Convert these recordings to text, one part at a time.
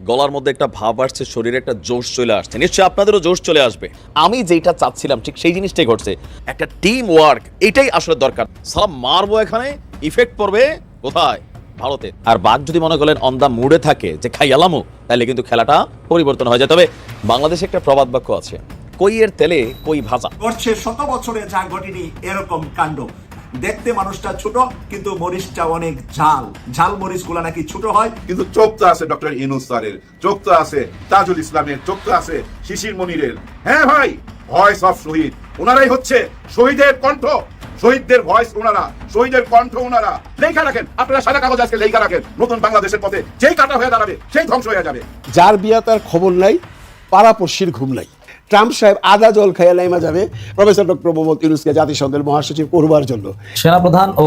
গলার মধ্যে একটা ভাব আসছে, শরীরে একটা জোশ চলে আসছে। নিশ্চয়ই আপনাদেরও জোশ চলে আসবে। আমি যেটা চাচ্ছিলাম ঠিক সেই জিনিসটাই ঘটছে। একটা টিম ওয়ার্ক, এটাই আসলে দরকার। সালাম মারবো এখানে, ইফেক্ট পড়বে কোথায়? ভারতে। আর বাঘ যদি মনে করেন অন দা মুডে থাকে যে খাইয়ালামো, তাহলে কিন্তু খেলাটা পরিবর্তন হয়ে যায়। তবে বাংলাদেশে একটা প্রবাদ বাক্য আছে, কইয়ের তেলে কই ভাজা। করছে শত বছরে যা ঘটেনি এরকম কাণ্ড। দেখতে মানুষটা ছোট, কিন্তু মরিচটা অনেক ঝাল। ঝাল মরিচ গুলা নাকি ছোট হয়, কিন্তু চোখ তো আছে ডক্টর ইউনূস স্যারের, চোখ তো আছে তাজুল ইসলামের, চোখ তো আছে শিশির মনিরের। হ্যাঁ ভাই, ভয়েস অফ শহীদ ওনারাই হচ্ছে শহীদের কণ্ঠ, শহীদদের ভয়েস ওনারা, শহীদের কণ্ঠ ওনারা। লেখা রাখেন আপনারা, সাদা কাগজ আজকে লেখা রাখেন, নতুন বাংলাদেশের পথে যেই কাটা হয়ে দাঁড়াবে সেই ধ্বংস হয়ে যাবে। যার বিয়া তার খবর নাই, পাড়াপড়শির ঘুম নাই। ট্রাম্প সাহেব আদা জল খাইয়া লাইমা যাবে প্রফেসর ডক্টর মোহাম্মদ ইউনূসকে জাতিসংঘের মহাসচিব করবার জন্য। সেনাপ্রধান ও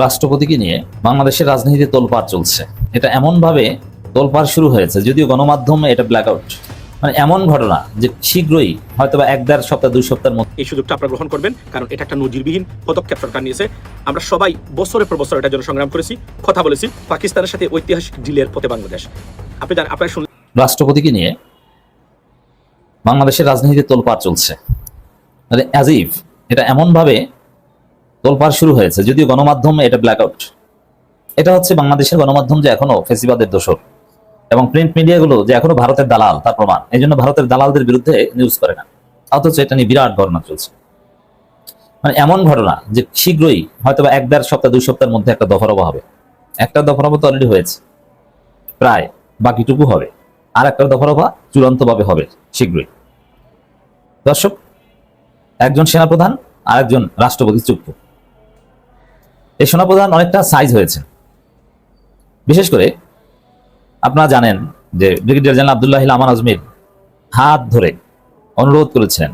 রাষ্ট্রপতিকে নিয়ে বাংলাদেশের রাজনীতিতে তোলপাড় চলছে। এটা এমন ভাবে তোলপাড় শুরু হয়েছে, যদিও গণমাধ্যমে এটা ব্ল্যাক আউট, মানে এমন ঘটনা যে শীঘ্রই হয়তো বা 1-1.5 সপ্তাহ 2 সপ্তাহের মধ্যে এই সুযোগটা আপনারা গ্রহণ করবেন, কারণ এটা একটা নজিরবিহীন পদক্ষেপ সরকার নিয়েছে। আমরা সবাই বছরের পর বছর এটার জন্য সংগ্রাম করেছি, কথা বলেছি। পাকিস্তানের সাথে ঐতিহাসিক ডিলের পথে বাংলাদেশ। আপনারা শুনলেন রাষ্ট্রপতিকে নিয়ে বাংলাদেশের রাজনীতিতে তোলপাড় চলছে, মানে অ্যাজ ইফ এটা এমন ভাবে তোলপাড় শুরু হয়েছে, যদিও গণমাধ্যমে এটা ব্ল্যাক আউট। এটা হচ্ছে বাংলাদেশের গণমাধ্যম যে এখনো ফেসিবাদের দোষর, এবং প্রিন্ট মিডিয়াগুলো যে এখনো ভারতের দালাল তার প্রমাণ। এই জন্য ভারতের দালালদের বিরুদ্ধে নিউজ করে না, অথচ এটা নিয়ে বিরাট ঘটনা চলছে। মানে এমন ঘটনা যে শীঘ্রই হয়তো বা 1-1.5 সপ্তাহ 2 সপ্তাহের মধ্যে একটা দফারফা হবে। একটা দফারফা তো অলরেডি হয়েছে প্রায়, বাকিটুকু হবে। আর একটা দফারফা চূড়ান্তভাবে হবে শীঘ্রই। দর্শক, একজন সেনাপ্রধান আর একজন রাষ্ট্রপতি চুক্তি। এই সেনাপ্রধান অনেকটা সাইজ হয়েছে। বিশেষ করে আপনারা জানেন যে ব্রিগেডিয়ার জেনারেল আব্দুল্লাহ আমান আজমির হাত ধরে অনুরোধ করেছেন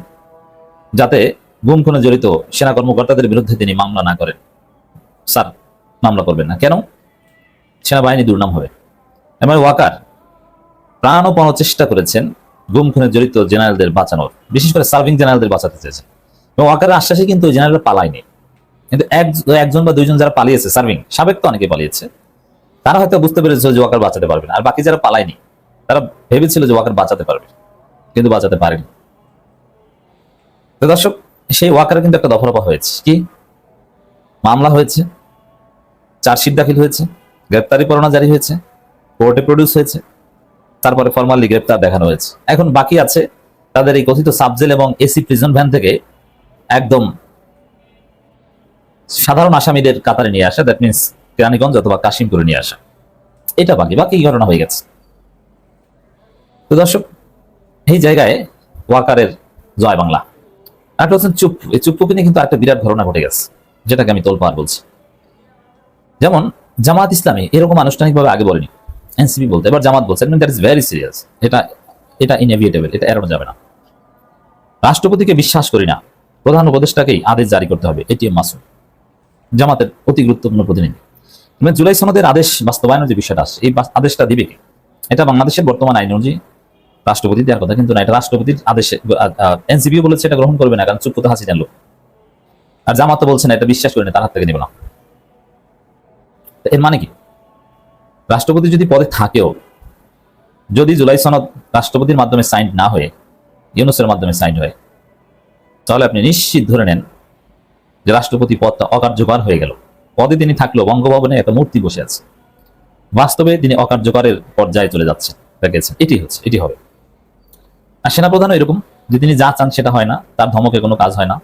যাতে গুম খুনে জড়িত সেনা কর্মকর্তাদের বিরুদ্ধে তিনি মামলা না করেন। স্যার, মামলা করবেন না কেন? সেনাবাহিনী দুর্নাম হবে। এবার ওয়াকার প্রাণপণ চেষ্টা করেছেন গুম খুনে জড়িত জেনারেলদের বাঁচানোর, বিশেষ করে সার্ভিং জেনারেলদের বাঁচাতে চেয়েছেন। এবং ওয়াকারের আশ্বাসে কিন্তু ওই জেনারেল পালায়নি। কিন্তু একজন বা দুইজন যারা পালিয়েছে, সার্ভিং সাবেক তো অনেকে পালিয়েছে, তারা হয়তো বুঝতে পেরেছিল যে ওয়াকার বাঁচাতে পারবে না। আর বাকি যারা পালায়নি তারা ভেবেছিল যে ওয়াকার বাঁচাতে পারবে, কিন্তু বাঁচাতে পারেনি। তো দর্শক, সেই ওয়াকারে কিন্তু একটা দফারফা হয়েছে। কি মামলা হয়েছে, চার্জশিট দাখিল হয়েছে, গ্রেপ্তারি পরোয়ানা জারি হয়েছে, কোর্টে প্রডিউস হয়েছে, তারপরে ফরমালি গ্রেপ্তার দেখানো হয়েছে। এখন বাকি আছে তাদের এই কথিত সাবজেল এবং এসি প্রিজন ভ্যান থেকে একদম সাধারণ আসামিদের কাতারে নিয়ে আসা, দ্যাট মিনস কেরানীগঞ্জ অথবা কাশিমপুরে নিয়ে আসা। এটা বাকি ঘটনা হয়ে গেছে। তো দর্শক, এই জায়গায় ওয়াকারের জয় বাংলা। একটা হচ্ছেন চুপ। এই চুপ্পুকে নিয়ে কিন্তু একটা বিরাট ঘটনা ঘটে গেছে, যেটাকে আমি তোলপাড় বলছি। যেমন জামাত ইসলামী এরকম আনুষ্ঠানিকভাবে আগে বলেনি, এনসিপি বলতে, এবার জামাত বলছে। That is very serious. এটা ইনএভিটেবল, এটা এড়ানো যাবে না। রাষ্ট্রপতিকে বিশ্বাস করি না, প্রধান উপদেষ্টাকেই আদেশ জারি করতে হবে, এটিএম মাসুদ জামাতের অতি গুরুত্বপূর্ণ প্রতিনিধি। জুলাই সনদের আদেশ বাস্তবায়নের যে বিষয়টা আছে, এই আদেশটা দিবে কি? এটা বাংলাদেশের বর্তমান আইন অনুযায়ী রাষ্ট্রপতি দেওয়ার কথা, কিন্তু না, এটা রাষ্ট্রপতির আদেশে। এনসিপিও বলেছে এটা গ্রহণ করবে না, কারণ চুপ কথা হাসিনার লোক। আর জামাত বলছে না, এটা বিশ্বাস করে না, তার হাত থেকে নেব না। এর মানে কি? রাষ্ট্রপতি যদি পদে থাকেও, যদি জুলাই সনদ রাষ্ট্রপতির মাধ্যমে সাইন না হয়ে ইউনূসের মাধ্যমে সাইন হয়, তাহলে আপনি নিশ্চিত ধরে নেন যে রাষ্ট্রপতি পদটা অকার্যকর হয়ে গেল। পদে তিনি থাকলেও বঙ্গভবনে একটা মূর্তি বসে আছে, বাস্তবে তিনি অকার্যকরের পর্যায়ে চলে যাচ্ছে। এটি হবে। আর সেনাপ্রধানও এরকম, যে তিনি যা চান সেটা হয় না, তার ধমকে কোনো কাজ হয় না,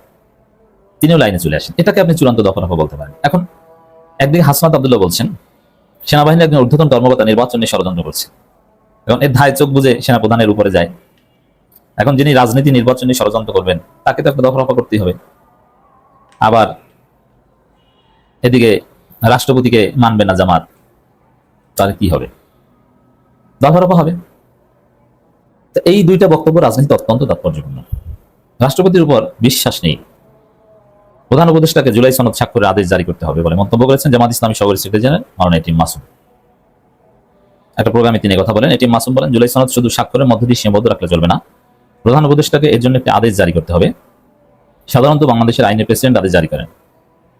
তিনিও লাইনে চলে আসেন। এটাকে আপনি চূড়ান্ত দফারফা বলতে পারেন। এখন একদিকে হাসনাত আব্দুল্লাহ বলছেন সেনাবাহিনীর একজন ঊর্ধ্বতন কর্মকর্তা নির্বাচন নিয়ে ষড়যন্ত্র করছে। এখন এর ধায় চোখ বুঝে সেনাপ্রধানের উপরে যায়। এখন যিনি রাজনীতি নির্বাচন নিয়ে ষড়যন্ত্র করবেন, তাকে তো একটা দফারফা করতেই হবে। আবার এদিকে রাষ্ট্রপতিকে মানবে না জামাত, তাহলে কি হবে? দফারফা হবে। এই দুইটা বক্তব্য রাজনীতি অত্যন্ত তাৎপর্যপূর্ণ। রাষ্ট্রপতির উপর বিশ্বাস নেই, প্রধান উপদেষ্টাকে জুলাই সনদ স্বাক্ষরের আদেশ জারি করতে হবে বলে মন্তব্য করেছেন জামাত ইসলামী সহকারী সেক্রেটারি জেনারেল মাওলানা এটিএম মাসুম। একটা প্রোগ্রামে তিনি কথা বলেন। এটিএম মাসুম বলেন, জুলাই সনদ শুধু স্বাক্ষরের মধ্য দিয়ে সীমাবদ্ধ রাখলে চলবে না, প্রধান উপদেষ্টাকে এর জন্য একটি আদেশ জারি করতে হবে। সাধারণত বাংলাদেশের আইনের প্রেসিডেন্ট আদেশ জারি করেন।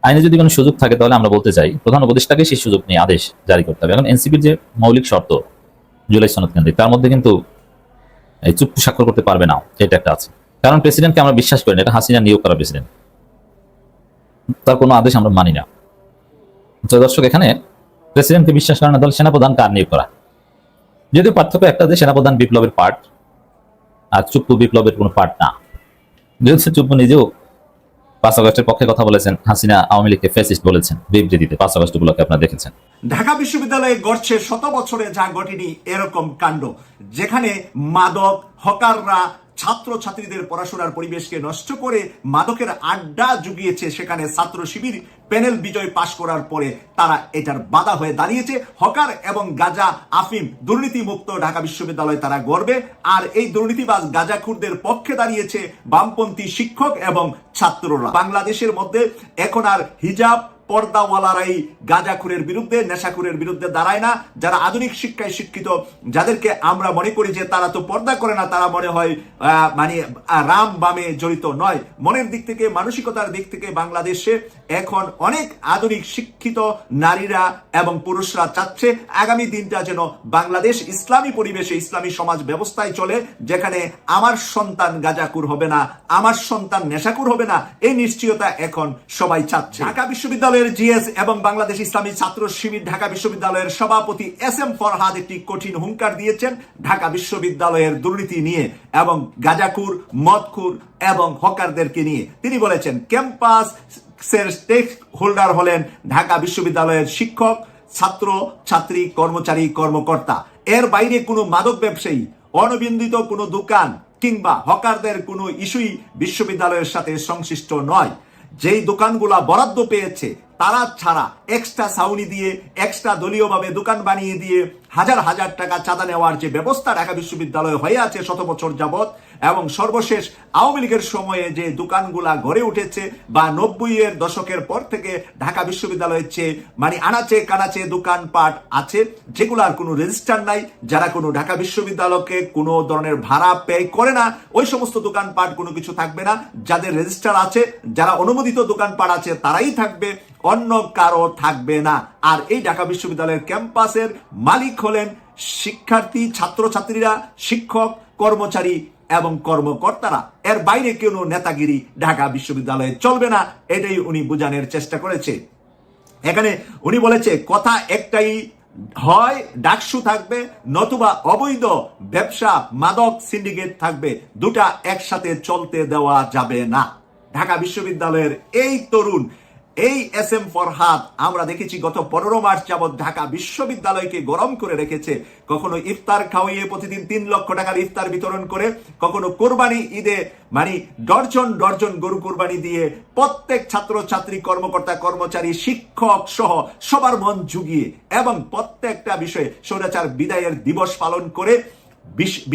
আইনে যদি কোনো সুযোগ থাকে, তাহলে আমরা বলতে চাই প্রধান উপদেষ্টাকে সেই সুযোগ নিয়ে আদেশ জারি করতে হবে। এখন এনসিপির যে মৌলিক শর্ত, জুলাই সনদ কেন্দ্রিক, তার মধ্যে কিন্তু এই চুক্তি স্বাক্ষর করতে পারবে না, এটা একটা আছে। কারণ প্রেসিডেন্টকে আমরা বিশ্বাস করি না, এটা হাসিনা নিয়োগ করা প্রেসিডেন্ট, তার কোনো আদেশ আমরা মানি না। তো দর্শক, এখানে প্রেসিডেন্টকে বিশ্বাস করে না, তাহলে সেনাপ্রধান কার নিয়োগ করা? যদিও পার্থক্য একটা, যে সেনাপ্রধান বিপ্লবের পার্ট আর চুপ্পু বিপ্লবের কোনো পার্ট না। যেহেতু চুপ্পু নিজেও 5 আগস্টের পক্ষে কথা বলেছেন, হাসিনা আওয়ামী লীগকে ফ্যাসিস্ট বলেছেন বিবৃতিতে, 5 আগস্ট গুলোকে আপনারা দেখেছেন। ঢাকা বিশ্ববিদ্যালয়ে গড়ছে শত বছরে যা ঘটেনি এরকম কাণ্ড, যেখানে মাদক, হকাররা ছাত্রছাত্রীদের পড়াশোনার পরিবেশকে নষ্ট করে মাদকের আড্ডা জুগিয়েছে, সেখানে ছাত্র শিবির প্যানেল বিজয় পাশ করার পরে তারা এটার বাধা হয়ে দাঁড়িয়েছে। হকার এবং গাঁজা, আফিম দুর্নীতি মুক্ত ঢাকা বিশ্ববিদ্যালয় তারা গড়বে, আর এই দুর্নীতিবাজ গাঁজাখুরদের পক্ষে দাঁড়িয়েছে বামপন্থী শিক্ষক এবং ছাত্ররা। বাংলাদেশের মধ্যে এখন আর হিজাব পর্দাওয়ালারাই গাঁজাখুরের বিরুদ্ধে, নেশাখুরের বিরুদ্ধে দাঁড়ায় না। যারা আধুনিক শিক্ষায় শিক্ষিত, যাদেরকে আমরা মনে করি যে তারা তো পর্দা করে না, তারা মনে হয় মানে রাম বামে জড়িত নয়। মনের দিক থেকে, মানসিকতার দিক থেকে বাংলাদেশে এখন অনেক আধুনিক শিক্ষিত নারীরা এবং পুরুষরা চাচ্ছে আগামী দিনটা যেন বাংলাদেশ ইসলামী পরিবেশে, ইসলামী সমাজ ব্যবস্থায় চলে, যেখানে আমার সন্তান গাঁজাখুর হবে না, আমার সন্তান নেশাখুর হবে না, এই নিশ্চয়তা এখন সবাই চাচ্ছে। ঢাকা বিশ্ববিদ্যালয়ের জিএস এবং বাংলাদেশ ইসলামী ছাত্র শিবির ঢাকা বিশ্ববিদ্যালয়ের সভাপতি SM ফরহাদ একটি কঠিন হুঙ্কার দিয়েছেন ঢাকা বিশ্ববিদ্যালয়ের দুর্নীতি নিয়ে এবং গাঁজাখুর, মদখুর এবং হকারদেরকে নিয়ে। তিনি বলেছেন, ক্যাম্পাস স্টেক হোল্ডার হলেন ঢাকা বিশ্ববিদ্যালয়ের শিক্ষক, ছাত্র, ছাত্রী, কর্মচারী, কর্মকর্তা। এর বাইরে কোনো মাদক ব্যবসায়ী, অনিবন্ধিত কোনো দোকান কিংবা হকারদের কোনো ইস্যুই বিশ্ববিদ্যালয়ের সাথে সংশ্লিষ্ট নয়। যেই দোকানগুলা বরাদ্দ পেয়েছে তারা ছাড়া এক্সট্রা ছাউনি দিয়ে, এক্সট্রা দলীয়ভাবে দোকান বানিয়ে দিয়ে হাজার হাজার টাকা চাঁদা নেওয়ার যে ব্যবস্থা ঢাকা বিশ্ববিদ্যালয়ে হয়ে আছে শত বছর যাবৎ, এবং সর্বশেষ আওয়ামী লীগের সময়ে যে দোকানগুলা গড়ে উঠেছে বা 90-এর দশকের পর থেকে ঢাকা বিশ্ববিদ্যালয়ের চেয়ে মানে আনাচে কানাচে দোকানপাট আছে, যেগুলার কোনো রেজিস্টার নাই, যারা কোনো ঢাকা বিশ্ববিদ্যালয়কে কোনো ধরনের ভাড়া পে করে না, ওই সমস্ত দোকানপাট কোনো কিছু থাকবে না। যাদের রেজিস্টার আছে, যারা অনুমোদিত দোকানপাট আছে, তারাই থাকবে, অন্য কারো থাকবে না। আর এই ঢাকা বিশ্ববিদ্যালয়ের ক্যাম্পাসের মালিক হলেন শিক্ষার্থী, ছাত্রছাত্রীরা, শিক্ষক, কর্মচারী এবং কর্মকর্তারা। এর বাইরে কোনো নেতাগিরি ঢাকা বিশ্ববিদ্যালয়ে চলবে না, এটাই উনি বোঝানোর চেষ্টা করেছে। এখানে উনি বলেছে, কথা একটাই, হয় ডাকসু থাকবে নতুবা অবৈধ ব্যবসা, মাদক সিন্ডিকেট থাকবে, দুটা একসাথে চলতে দেওয়া যাবে না। ঢাকা বিশ্ববিদ্যালয়ের এই তরুণ, এই SM ফরহাদ আমরা দেখেছি গত 15 মার্চ যাবৎ ঢাকা বিশ্ববিদ্যালয়কে গরম করে রেখেছে। কখনো ইফতার খাওয়িয়ে প্রতিদিন 3 লক্ষ টাকার ইফতার বিতরণ করে, কখনো কোরবানি ঈদে মানে ডর্জন ডর্জন গরু কোরবানি দিয়ে প্রত্যেক ছাত্র ছাত্রী, কর্মকর্তা, কর্মচারী, শিক্ষক সহ সবার মন জুগিয়ে এবং প্রত্যেকটা বিষয়ে স্বৈরাচার বিদায়ের দিবস পালন করে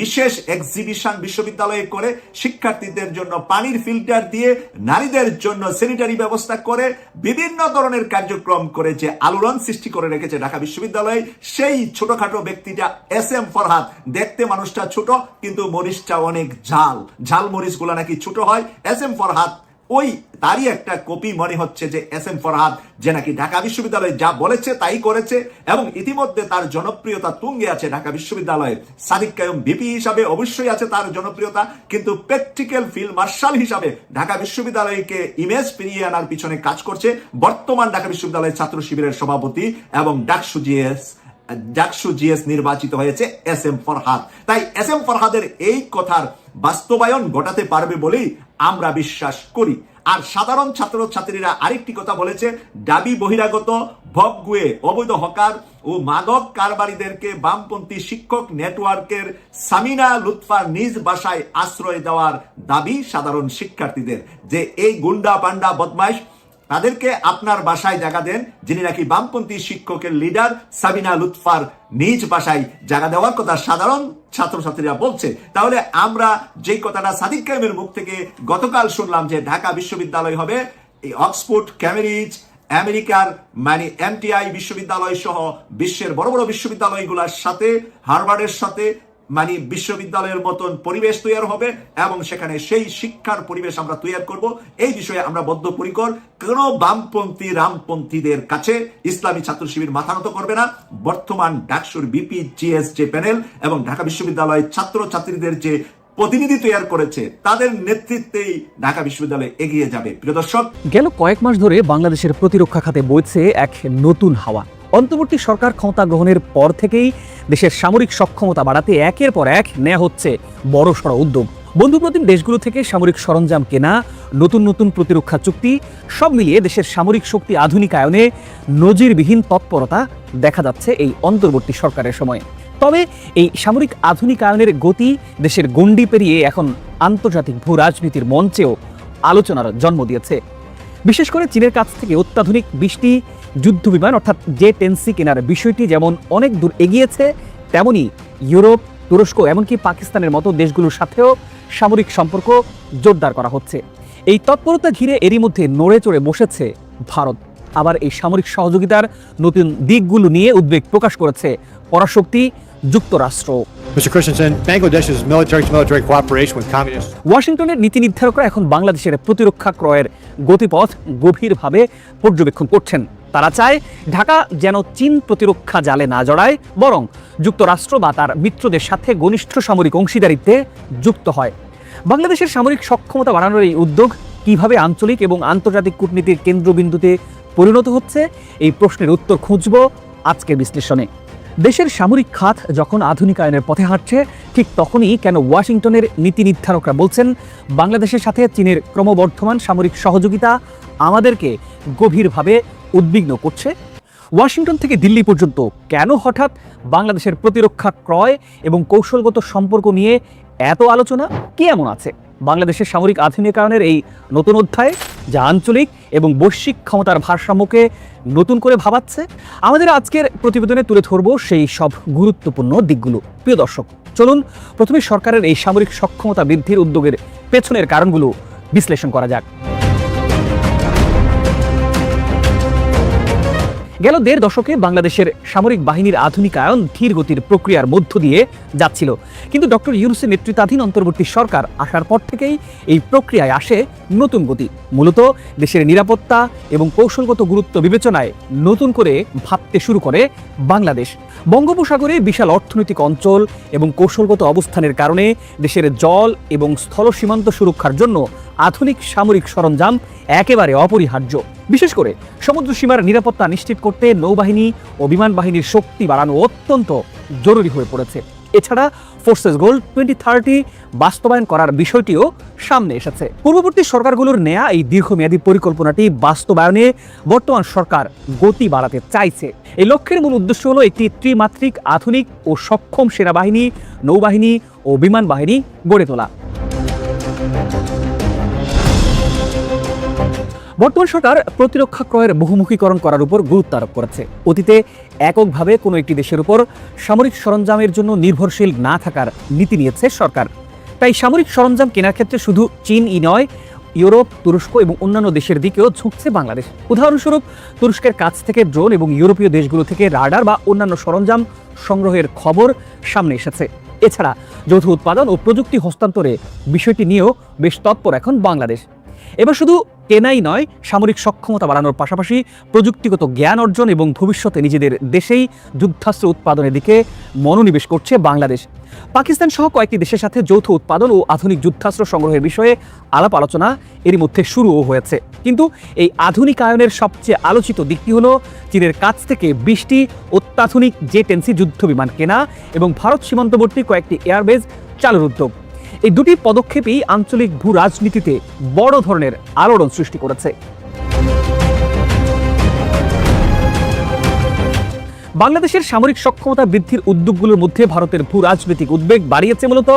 বিশেষ এক্সিবিশন বিশ্ববিদ্যালয়ে করে, শিক্ষার্থীদের জন্য পানির ফিল্টার দিয়ে, নারীদের জন্য স্যানিটারি ব্যবস্থা করে, বিভিন্ন ধরনের কার্যক্রম করে যে আলোড়ন সৃষ্টি করে রেখেছে ঢাকা বিশ্ববিদ্যালয়ে, সেই ছোটখাটো ব্যক্তিটা SM ফরহাদ। দেখতে মানুষটা ছোট, কিন্তু মরিচটা অনেক ঝাল, ঝাল মরিচগুলো নাকি ছোট হয়। SM ফরহাদ ওই তারই একটা কপি মনে হচ্ছে যে SM ফরহাদ, যে নাকি ঢাকা বিশ্ববিদ্যালয়ে যা বলেছে তাই করেছে এবং ইতিমধ্যে তার জনপ্রিয়তা তুঙ্গে আছে ঢাকা বিশ্ববিদ্যালয়ে। সাদিক কায়ুম ভিপি হিসাবে অবশ্যই আছে তার জনপ্রিয়তা, কিন্তু প্র্যাকটিক্যাল ফিল্ড মার্শাল হিসাবে ঢাকা বিশ্ববিদ্যালয়কে ইমেজ ফিরিয়ে আনার পিছনে কাজ করছে বর্তমান ঢাকা বিশ্ববিদ্যালয়ের ছাত্র শিবিরের সভাপতি এবং ডাকসু জিএস নির্বাচিত হয়েছে SM ফরহাদ। তাই SM ফরহাদের এই কথার বাস্তবায়ন ঘটাতে পারবে বলেই আমরা বিশ্বাস করি। আর সাধারণ ছাত্রছাত্রীরা আরেকটি কথা বলেছে, দাবি বহিরাগত, ভবগুয়ে, অবৈধ হকার ও মাদক কারবারিদেরকে বামপন্থী শিক্ষক নেটওয়ার্কের সামিনা লুৎফার নিজ বাসায় আশ্রয় দেওয়ার দাবি সাধারণ শিক্ষার্থীদের, যে এই গুন্ডা পান্ডা বদমাইশ তাদেরকে আপনার বাসায় জায়গা দেন, যিনি নাকি বামপন্থী শিক্ষকের লিডার সাবিনা লুৎফার নিজ বাসায় জায়গা দেওয়ার কথা সাধারণ ছাত্রছাত্রীরা বলছে। তাহলে আমরা যেই কথাটা সাদিক কায়েমের মুখ থেকে গতকাল শুনলাম যে ঢাকা বিশ্ববিদ্যালয় হবে এই অক্সফোর্ড, ক্যামব্রিজ, আমেরিকার মানে MTI বিশ্ববিদ্যালয় সহ বিশ্বের বড় বড় বিশ্ববিদ্যালয়গুলোর সাথে, হার্ভার্ডের সাথে মানে বিশ্ববিদ্যালয়ের মতন পরিবেশ তৈরি হবে এবং সেখানে সেই শিক্ষার পরিবেশ আমরা তৈরি করব। এই বিষয়ে আমরা বদ্ধপরিকর। কোনো বামপন্থী রামপন্থীদের কাছে ইসলামী ছাত্র শিবির মাথা নত করবে না। বর্তমান ডাকসুর বিপি জিএস যে প্যানেল এবং ঢাকা বিশ্ববিদ্যালয়ের ছাত্র ছাত্রীদের যে প্রতিনিধি তৈরি করেছে তাদের নেতৃত্বেই ঢাকা বিশ্ববিদ্যালয় এগিয়ে যাবে। প্রিয় দর্শক, গেল কয়েক মাস ধরে বাংলাদেশের প্রতিরক্ষা খাতে বইছে এক নতুন হাওয়া। অন্তর্বর্তী সরকার ক্ষমতা গ্রহণের পর থেকেই দেশের সামরিক সক্ষমতা বাড়াতে একের পর এক নেওয়া হচ্ছে বড়সড় উদ্যোগ। বন্ধুপ্রতিম দেশগুলো থেকে সামরিক সরঞ্জাম কেনা, নতুন নতুন প্রতিরক্ষা চুক্তি, সব মিলিয়ে দেশের সামরিক শক্তি আধুনিকায়নে নজিরবিহীন তৎপরতা দেখা যাচ্ছে এই অন্তর্বর্তী সরকারের সময়ে। তবে এই সামরিক আধুনিকায়নের গতি দেশের গণ্ডি পেরিয়ে এখন আন্তর্জাতিক ভূ রাজনীতির মঞ্চেও আলোচনার জন্ম দিয়েছে। বিশেষ করে চীনের কাছ থেকে অত্যাধুনিক 20টি যুদ্ধ বিমান অর্থাৎ J-10C কেনার বিষয়টি যেমন অনেক দূর এগিয়েছে, তেমনি ইউরোপ, তুরস্ক এমনকি পাকিস্তানের মতো দেশগুলোর সাথেও সামরিক সম্পর্ক জোরদার করা হচ্ছে। এই তৎপরতা ঘিরে এরই মধ্যে নড়ে চড়ে বসেছে ভারত। আবার এই সামরিক সহযোগিতার নতুন দিকগুলো নিয়ে উদ্বেগ প্রকাশ করেছে পরাশক্তি যুক্তরাষ্ট্র। Mr. Christensen, Bangladesh's military-to-military cooperation with communists. ওয়াশিংটনের নীতি নির্ধারকরা এখন বাংলাদেশের প্রতিরক্ষা ক্রয়ের গতিপথ গভীরভাবে পর্যবেক্ষণ করছেন। তারা চায় ঢাকা যেন চীন প্রতিরক্ষা জালে না জড়ায়, বরং যুক্তরাষ্ট্র বা তার মিত্রদের সাথে ঘনিষ্ঠ সামরিক অংশীদারিত্বে যুক্ত হয়। বাংলাদেশের সামরিক সক্ষমতা বাড়ানোর এই উদ্যোগ কিভাবে আঞ্চলিক এবং আন্তর্জাতিক কূটনীতির কেন্দ্রবিন্দুতে পরিণত হচ্ছে, এই প্রশ্নের উত্তর খুঁজব আজকের বিশ্লেষণে। দেশের সামরিক খাত যখন আধুনিকায়নের পথে হাঁটছে, ঠিক তখনই কেন ওয়াশিংটনের নীতি নির্ধারকরা বলছেন বাংলাদেশের সাথে চীনের ক্রমবর্ধমান সামরিক সহযোগিতা আমাদেরকে গভীরভাবে উদ্বিগ্ন করছে? ওয়াশিংটন থেকে দিল্লি পর্যন্ত কেন হঠাৎ বাংলাদেশের প্রতিরক্ষা ক্রয় এবং কৌশলগত সম্পর্ক নিয়ে এত আলোচনা? কি এমন আছে বাংলাদেশের সামরিক আধুনিকায়নের এই নতুন অধ্যায়ে যা আঞ্চলিক এবং বৈশ্বিক ক্ষমতার ভারসাম্যকে নতুন করে ভাবাচ্ছে? আমাদের আজকের প্রতিবেদনে তুলে ধরব সেই সব গুরুত্বপূর্ণ দিকগুলো। প্রিয় দর্শক, চলুন প্রথমে সরকারের এই সামরিক সক্ষমতা বৃদ্ধির উদ্যোগের পেছনের কারণগুলো বিশ্লেষণ করা যাক। গেল 1.5 দশকে বাংলাদেশের সামরিক বাহিনীর আধুনিকায়ন ধীর গতির প্রক্রিয়ার মধ্য দিয়ে যাচ্ছিল, কিন্তু ডক্টর ইউনূসের নেতৃত্বাধীন অন্তর্বর্তী সরকার আসার পর থেকেই এই প্রক্রিয়ায় আসে নতুন গতি। মূলত দেশের নিরাপত্তা এবং কৌশলগত গুরুত্ব বিবেচনায় নতুন করে ভাবতে শুরু করে বাংলাদেশ। বঙ্গোপসাগরে বিশাল অর্থনৈতিক অঞ্চল এবং কৌশলগত অবস্থানের কারণে দেশের জল এবং স্থল সীমান্ত সুরক্ষার জন্য আধুনিক সামরিক সরঞ্জাম একেবারে অপরিহার্য। বিশেষ করে সমুদ্র সীমার নিরাপত্তা নিশ্চিত করতে নৌবাহিনী ও বিমান বাহিনীর শক্তি বাড়ানো অত্যন্ত জরুরি হয়ে পড়েছে। এছাড়া ফোর্সেস গোল 2030 বাস্তবায়ন করার বিষয়টিও সামনে এসেছে। পূর্ববর্তী সরকারগুলোর নেয়া এই দীর্ঘমেয়াদী পরিকল্পনাটি বাস্তবায়নে বর্তমান সরকার গতি বাড়াতে চাইছে। এই লক্ষ্যের মূল উদ্দেশ্য হলো একটি ত্রিমাত্রিক আধুনিক ও সক্ষম সেনাবাহিনী, নৌবাহিনী ও বিমান বাহিনী গড়ে তোলা। বর্তমান সরকার প্রতিরক্ষা ক্রয়ের বহুমুখীকরণ করার উপর গুরুত্ব আরোপ করেছে। অতীতে এককভাবে কোনো একটি দেশের উপর সামরিক সরঞ্জামের জন্য নির্ভরশীল না থাকার নীতি নিয়েছে সরকার। তাই সামরিক সরঞ্জাম কেনার ক্ষেত্রে শুধু চীনই নয়, ইউরোপ, তুরস্ক এবং অন্যান্য দেশের দিকেও ঝুঁকছে বাংলাদেশ। উদাহরণস্বরূপ, তুরস্কের কাছ থেকে ড্রোন এবং ইউরোপীয় দেশগুলো থেকে রাডার বা অন্যান্য সরঞ্জাম সংগ্রহের খবর সামনে এসেছে। এছাড়া যৌথ উৎপাদন ও প্রযুক্তি হস্তান্তরে বিষয়টি নিয়েও বেশ তৎপর এখন বাংলাদেশ। এবার শুধু কেনাই নয়, সামরিক সক্ষমতা বাড়ানোর পাশাপাশি প্রযুক্তিগত জ্ঞান অর্জন এবং ভবিষ্যতে নিজেদের দেশেই যুদ্ধাস্ত্র উৎপাদনের দিকে মনোনিবেশ করছে বাংলাদেশ। পাকিস্তান সহ কয়েকটি দেশের সাথে যৌথ উৎপাদন ও আধুনিক যুদ্ধাস্ত্র সংগ্রহের বিষয়ে আলাপ আলোচনা এরই মধ্যে শুরুও হয়েছে। কিন্তু এই আধুনিকায়নের সবচেয়ে আলোচিত দিকটি হলো চীনের কাছ থেকে 20টি অত্যাধুনিক J-10C যুদ্ধ বিমান কেনা এবং ভারত সীমান্তবর্তী কয়েকটি এয়ারবেজ চালুর উদ্যোগ। এই দুটি পদক্ষেপই আঞ্চলিক ভূ রাজনীতিতে বড় ধরনের আলোড়ন সৃষ্টি করেছে। বাংলাদেশের সামরিক সক্ষমতা বৃদ্ধির উদ্যোগগুলোর মধ্যে ভারতের ভূ রাজনৈতিক উদ্বেগ বাড়িয়েছে মূলত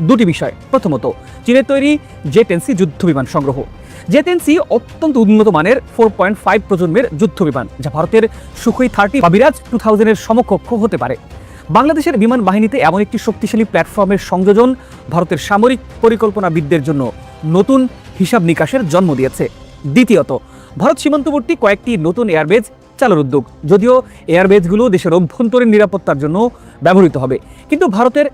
দুটি বিষয়। প্রথমত, চীনের তৈরি J-10C যুদ্ধ বিমান সংগ্রহ। J-10C অত্যন্ত উন্নত মানের 4.5 প্রজন্মের যুদ্ধ বিমান, যা ভারতের সুখোই 30 বা বিরাজ 2000-এর সমকক্ষ হতে পারে। বাংলাদেশের বিমান বাহিনীতে এমন একটি শক্তিশালী প্ল্যাটফর্মের সংযোজন ভারতের সামরিক পরিকল্পনাবিদদের জন্য নতুন হিসাব নিকাশের জন্ম দিয়েছে। দ্বিতীয়ত, ভারত সীমান্তবর্তী কয়েকটি নতুন এয়ারবেজ চালুর উদ্যোগ। যদিও এয়ারবেজগুলো দেশের অভ্যন্তরীণ নিরাপত্তার জন্য ব্যবহৃত হবে, কিন্তু ভারতের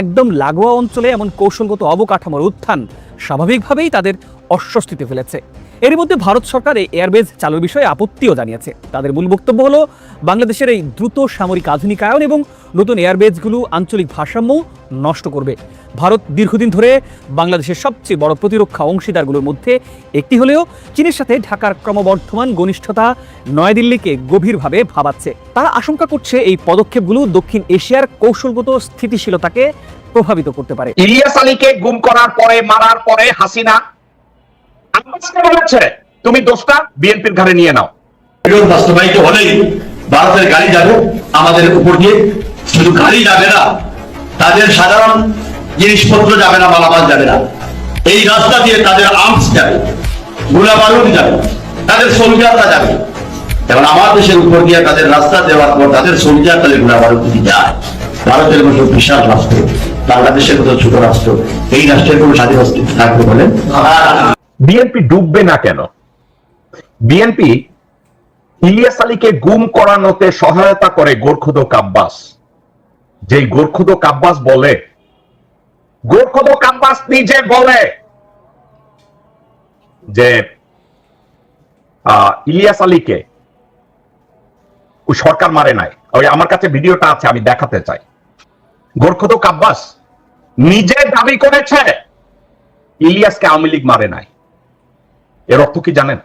একদম লাগোয়া অঞ্চলে এমন কৌশলগত অবকাঠামোর উত্থান স্বাভাবিকভাবেই তাদের অস্বস্তিতে ফেলেছে। এর মধ্যে ভারত সরকার এই এয়ারবেজ চালুর বিষয়ে আপত্তিও জানিয়েছে। তাদের মূল বক্তব্য হলো বাংলাদেশের এই দ্রুত সামরিক আধুনিকায়ন এবং নতুন এয়ারবেজগুলো আঞ্চলিক ভারসাম্য নষ্ট করবে। ভারত দীর্ঘদিন ধরে বাংলাদেশের সবচেয়ে বড় প্রতিরক্ষা অংশীদারগুলোর মধ্যে একটি হলেও চীনের সাথে ঢাকার ক্রমবর্ধমান ঘনিষ্ঠতা নয়াদিল্লিকে গভীরভাবে ভাবাচ্ছে। তারা আশঙ্কা করছে এই পদক্ষেপগুলো দক্ষিণ এশিয়ার কৌশলগত স্থিতিশীলতাকে প্রভাবিত করতে পারে। ইলিয়াস আলীকে গুম করার পরে, মারার পরে হাসিনা আব্বাসকে বলেছে তুমি দোষটা বিএনপির ঘাড়ে নিয়ে নাও। বাস্তবায়িত হলেই ভারতের গাড়ি যাবে আমাদের উপর দিয়ে, শুধু গাড়ি যাবে না, তাদের সাধারণ জিনিসপত্র যাবে না, মালামাল যাবে না, এই রাস্তা দিয়ে তাদের আর্মস যাবে, গোলা বারুদ যাবে, তাদের সোলজাররা যাবে। এবং আমার দেশের উপর দিয়ে তাদের রাস্তা দেওয়ার পর তাদের সোলজার তাদের গোলা বারুদ দিয়ে যায়। ভারতের মতো বিশাল রাষ্ট্র, বাংলাদেশের মতো ছোট রাষ্ট্র, এই রাষ্ট্রের কোনো স্বাধীন অস্তিত্ব থাকবে বলে বিএনপি ডুববে না কেন? বিএনপি ইলিয়াস আলীকে গুম করানোতে সহায়তা করে গোরখোদক আব্বাস। যেই গোরখোদক আব্বাস বলে, গোরখোদক আব্বাস নিজে বলে যে ইলিয়াস আলীকে ওই সরকার মারে নাই। ওই আমার কাছে ভিডিওটা আছে, আমি দেখাতে চাই। গোরখোদক আব্বাস নিজে দাবি করেছে ইলিয়াসকে আওয়ামী লীগ মারে নাই। এর অর্থ কি জানেন?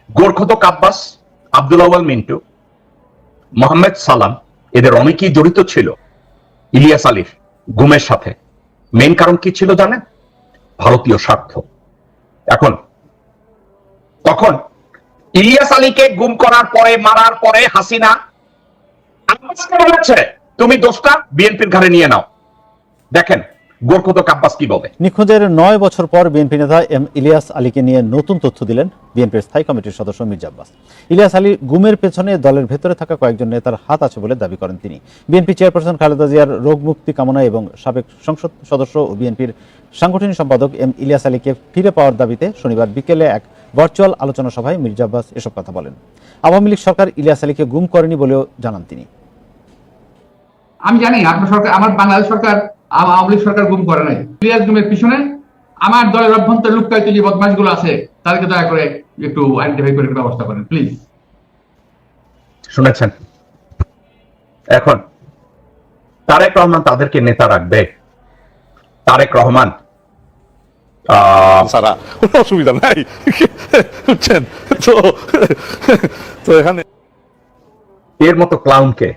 গোরখোদক আব্বাস, আব্দুল আউয়াল মিন্টু, মোহাম্মদ সালাম, এদের অনেকেই জড়িত ছিল ইলিয়াস আলীর গুমের সাথে। মেইন কারণ কি ছিল জানেন? ভারতীয় স্বার্থ। তখন ইলিয়াস আলীকে গুম করার পরে, মারার পরে হাসিনা আব্বাসকে বলেছে তুমি দোষটা বিএনপির ঘাড়ে নিয়ে নাও। দেখেন গোরখোদক আব্বাস কি বলে। নিখোঁজের 9 বছর পর বিএনপি নেতা এম ইলিয়াস আলীকে নিয়ে নতুন তথ্য দিলেন বিএনপির স্থায়ী কমিটির সদস্য মির্জা আব্বাস। ইলিয়াস আলী গুমের পেছনে দলের ভেতরে থাকা কয়েকজন নেতার হাত আছে বলে দাবি করেন তিনি। বিএনপি চেয়ারপারসন খালেদা জিয়ার রোগ মুক্তি কামনা এবং সাবেক সংসদ সদস্য ও বিএনপির সাংগঠনিক সম্পাদক এম ইলিয়াস আলীকে ফিরে পাওয়ার দাবিতে শনিবার বিকেলে এক ভার্চুয়াল আলোচনা সভায় মির্জা আব্বাস এসব কথা বলেন। আওয়ামী লীগ সরকার ইলিয়াস আলীকে গুম করেনি বলেও জানান তিনি। আমি জানি আপনার সরকার, আমার বাংলাদেশ সরকার আওয়ামী লীগ সরকার গুম করে নাই। ইলিয়াস গুমের পিছনে আমার দলের অভ্যন্তরে লুকায়িত যে বদমাশগুলো আছে তাদেরকে দয়া করে একটু আইডেন্টিফাই করে ব্যবস্থা করেন প্লিজ। শুনেছেন? এখন তারেক রহমান তাদেরকে নেতা রাখবে। তারেক রহমান সারা কোনো অসুবিধা নাই, বুঝছেন তো? এখানে এর মতো ক্লাউনকে